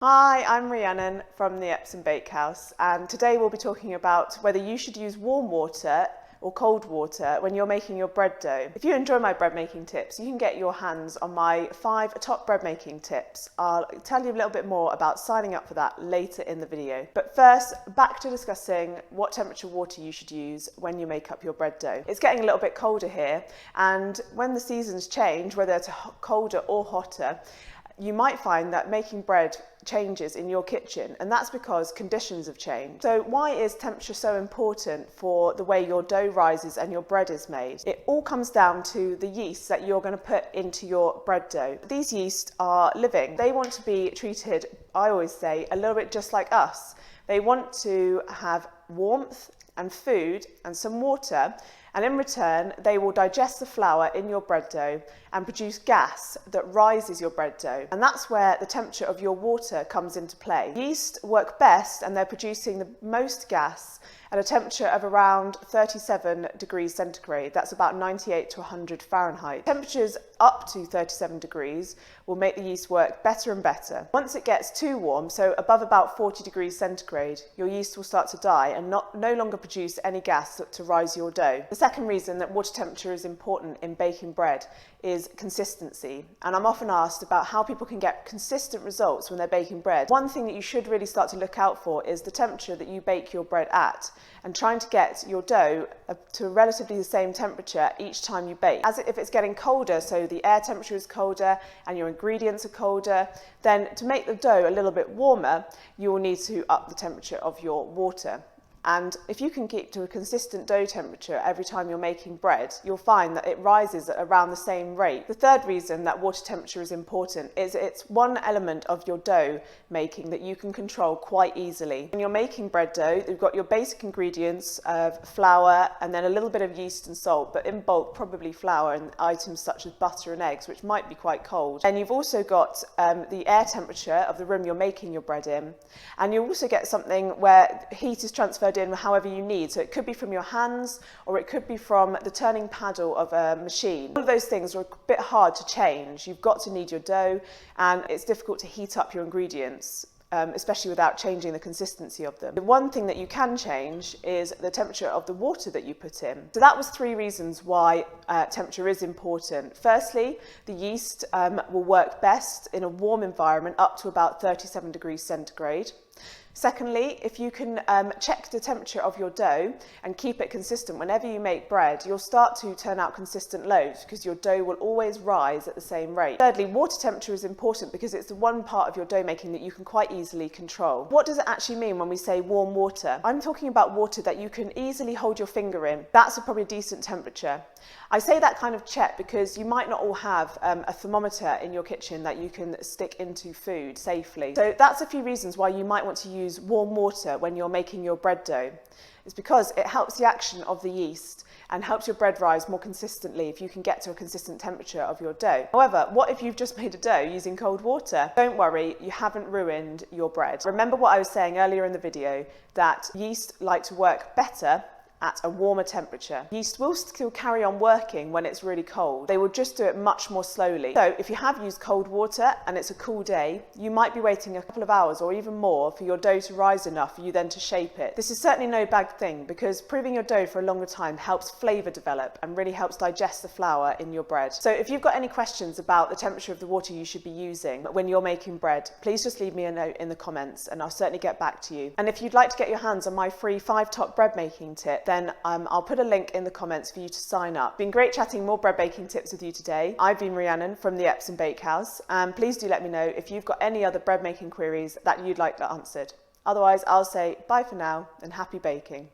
Hi, I'm Rhiannon from the Epsom Bakehouse, and today we'll be talking about whether you should use warm water or cold water when you're making your bread dough. If you enjoy my bread making tips, you can get your hands on my 5 top bread making tips. I'll tell you a little bit more about signing up for that later in the video. But first, back to discussing what temperature water you should use when you make up your bread dough. It's getting a little bit colder here, and when the seasons change, whether it's colder or hotter, you might find that making bread changes in your kitchen, and that's because conditions have changed. So why is temperature so important for the way your dough rises and your bread is made? It all comes down to the yeast that you're going to put into your bread dough. These yeast are living. They want to be treated, I always say, a little bit just like us. They want to have warmth and food and some water, and in return they will digest the flour in your bread dough and produce gas that rises your bread dough, and that's where the temperature of your water comes into play. Yeast work best, and they're producing the most gas at a temperature of around 37 degrees centigrade. That's about 98 to 100 Fahrenheit. Temperatures up to 37 degrees will make the yeast work better and better. Once it gets too warm, so above about 40 degrees centigrade, your yeast will start to die and no longer produce any gas to rise your dough. The second reason that water temperature is important in baking bread is consistency, and I'm often asked about how people can get consistent results when they're baking bread. One thing that you should really start to look out for is the temperature that you bake your bread at, and trying to get your dough to relatively the same temperature each time you bake. If it's getting colder, so the air temperature is colder and your ingredients are colder, then to make the dough a little bit warmer, you will need to up the temperature of your water. And if you can keep to a consistent dough temperature every time you're making bread, you'll find that it rises at around the same rate. The third reason that water temperature is important is it's one element of your dough making that you can control quite easily. When you're making bread dough, you've got your basic ingredients of flour and then a little bit of yeast and salt, but in bulk probably flour and items such as butter and eggs, which might be quite cold. And you've also got the air temperature of the room you're making your bread in, and you also get something where heat is transferred in however you need. So it could be from your hands, or it could be from the turning paddle of a machine. All of those things are a bit hard to change. You've got to knead your dough, and it's difficult to heat up your ingredients, especially without changing the consistency of them. The one thing that you can change is the temperature of the water that you put in. So that was 3 reasons why temperature is important. Firstly, the yeast will work best in a warm environment up to about 37 degrees centigrade. Secondly, if you can check the temperature of your dough and keep it consistent whenever you make bread, you'll start to turn out consistent loaves because your dough will always rise at the same rate. Thirdly, water temperature is important because it's the one part of your dough making that you can quite easily control. What does it actually mean when we say warm water? I'm talking about water that you can easily hold your finger in. That's probably a decent temperature. I say that kind of check because you might not all have a thermometer in your kitchen that you can stick into food safely. So that's a few reasons why you might want to use warm water when you're making your bread dough. It's because it helps the action of the yeast and helps your bread rise more consistently if you can get to a consistent temperature of your dough. However, what if you've just made a dough using cold water? Don't worry, you haven't ruined your bread. Remember what I was saying earlier in the video, that yeast like to work better at a warmer temperature. Yeast will still carry on working when it's really cold. They will just do it much more slowly. So if you have used cold water and it's a cool day, you might be waiting a couple of hours or even more for your dough to rise enough for you then to shape it. This is certainly no bad thing because proving your dough for a longer time helps flavour develop and really helps digest the flour in your bread. So if you've got any questions about the temperature of the water you should be using when you're making bread, please just leave me a note in the comments and I'll certainly get back to you. And if you'd like to get your hands on my free 5 top bread making tip, then I'll put a link in the comments for you to sign up. It's been great chatting more bread baking tips with you today. I've been Rhiannon from the Epsom Bakehouse, and please do let me know if you've got any other bread making queries that you'd like answered. Otherwise, I'll say bye for now and happy baking.